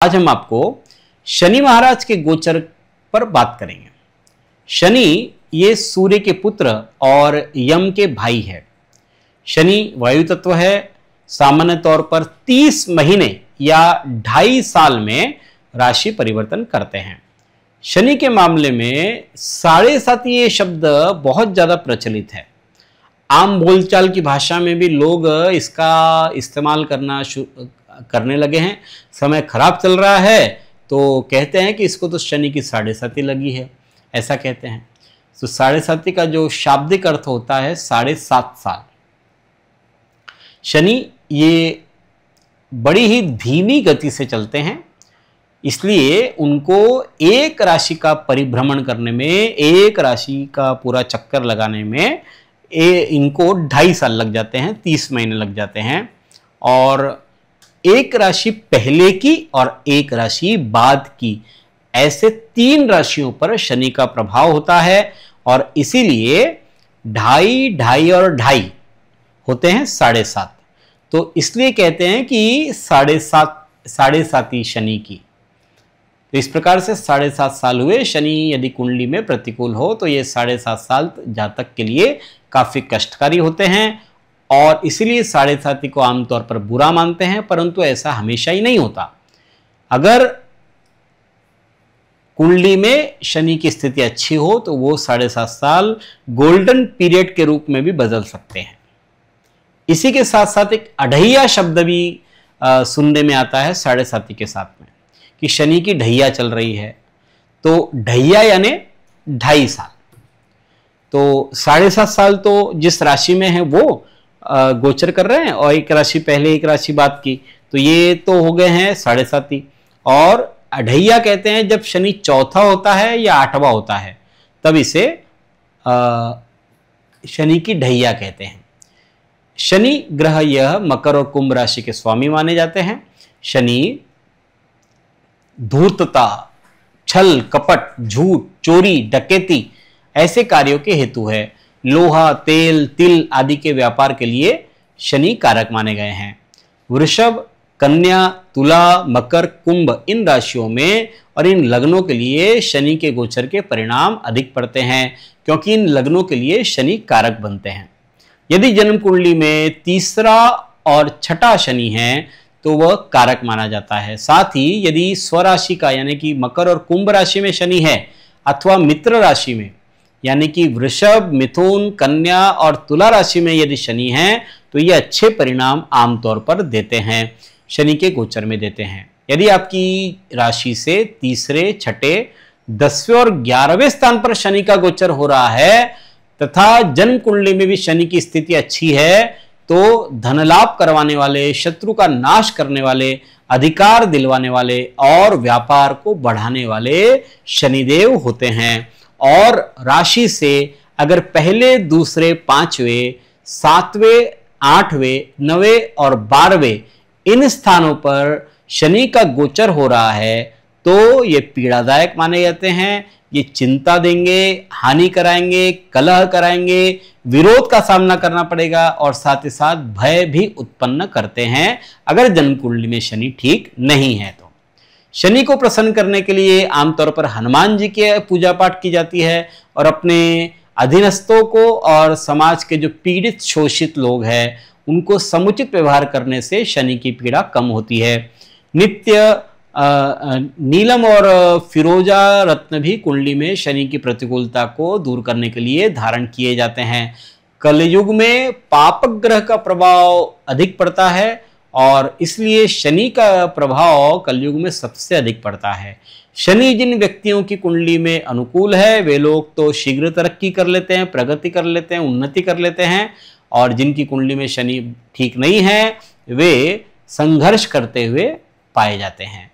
आज हम आपको शनि महाराज के गोचर पर बात करेंगे। शनि ये सूर्य के पुत्र और यम के भाई है। शनि वायु तत्व है। सामान्य तौर पर 30 महीने या 2.5 साल में राशि परिवर्तन करते हैं। शनि के मामले में 7.5 ये शब्द बहुत ज्यादा प्रचलित है। आम बोलचाल की भाषा में भी लोग इसका इस्तेमाल करने लगे हैं। समय खराब चल रहा है तो कहते हैं कि इसको तो शनि की 7.5 लगी है, ऐसा कहते हैं। तो 7.5 का जो शाब्दिक अर्थ होता है 7.5 साल। शनि ये बड़ी ही धीमी गति से चलते हैं, इसलिए उनको एक राशि का परिभ्रमण करने में, एक राशि का पूरा चक्कर लगाने में इनको 2.5 साल लग जाते हैं, 30 महीने लग जाते हैं। और एक राशि पहले की और एक राशि बाद की, ऐसे 3 राशियों पर शनि का प्रभाव होता है। और इसीलिए 2.5, 2.5 और 2.5 होते हैं 7.5। तो इसलिए कहते हैं कि 7.5 शनि की। तो इस प्रकार से 7.5 साल हुए। शनि यदि कुंडली में प्रतिकूल हो तो ये 7.5 साल जातक के लिए काफी कष्टकारी होते हैं और इसीलिए 7.5 को आमतौर पर बुरा मानते हैं, परंतु ऐसा हमेशा ही नहीं होता। अगर कुंडली में शनि की स्थिति अच्छी हो तो वो 7.5 साल गोल्डन पीरियड के रूप में भी बदल सकते हैं। इसी के साथ साथ एक अढ़ैया शब्द भी सुनने में आता है 7.5 के साथ में, कि शनि की ढैया चल रही है। तो ढैया यानी 2.5 साल। तो 7.5 साल तो जिस राशि में है वो गोचर कर रहे हैं और एक राशि पहले एक राशि बाद की, तो ये तो हो गए हैं 7.5। और अढ़ैया कहते हैं जब शनि चौथा होता है या 8वां होता है, तब इसे शनि की ढैया कहते हैं। शनि ग्रह यह मकर और कुंभ राशि के स्वामी माने जाते हैं। शनि धूर्तता, छल कपट, झूठ, चोरी, डकैती ऐसे कार्यों के हेतु है। लोहा, तेल, तिल आदि के व्यापार के लिए शनि कारक माने गए हैं। वृषभ, कन्या, तुला, मकर, कुंभ इन राशियों में और इन लग्नों के लिए शनि के गोचर के परिणाम अधिक पड़ते हैं, क्योंकि इन लग्नों के लिए शनि कारक बनते हैं। यदि जन्म कुंडली में 3रा और 6ठा शनि है तो वह कारक माना जाता है। साथ ही यदि स्वराशि का यानी कि मकर और कुंभ राशि में शनि है अथवा मित्र राशि में यानी कि वृषभ, मिथुन, कन्या और तुला राशि में यदि शनि है तो ये अच्छे परिणाम आमतौर पर देते हैं, शनि के गोचर में देते हैं। यदि आपकी राशि से 3रे, 6ठे, 10वें और 11वें स्थान पर शनि का गोचर हो रहा है तथा जन्म कुंडली में भी शनि की स्थिति अच्छी है तो धन लाभ करवाने वाले, शत्रु का नाश करने वाले, अधिकार दिलवाने वाले और व्यापार को बढ़ाने वाले शनिदेव होते हैं। और राशि से अगर पहले, दूसरे, 5वें, 7वें, 8वें, 9वें और 12वें इन स्थानों पर शनि का गोचर हो रहा है तो ये पीड़ादायक माने जाते हैं। ये चिंता देंगे, हानि कराएंगे, कलह कराएंगे, विरोध का सामना करना पड़ेगा और साथ ही साथ भय भी उत्पन्न करते हैं अगर जन्म कुंडली में शनि ठीक नहीं है तो। शनि को प्रसन्न करने के लिए आमतौर पर हनुमान जी की पूजा पाठ की जाती है और अपने अधीनस्थों को और समाज के जो पीड़ित शोषित लोग हैं उनको समुचित व्यवहार करने से शनि की पीड़ा कम होती है। नित्य नीलम और फिरोजा रत्न भी कुंडली में शनि की प्रतिकूलता को दूर करने के लिए धारण किए जाते हैं। कलयुग में पापक ग्रह का प्रभाव अधिक पड़ता है और इसलिए शनि का प्रभाव कलयुग में सबसे अधिक पड़ता है। शनि जिन व्यक्तियों की कुंडली में अनुकूल है वे लोग तो शीघ्र तरक्की कर लेते हैं, प्रगति कर लेते हैं, उन्नति कर लेते हैं, और जिनकी कुंडली में शनि ठीक नहीं है वे संघर्ष करते हुए पाए जाते हैं।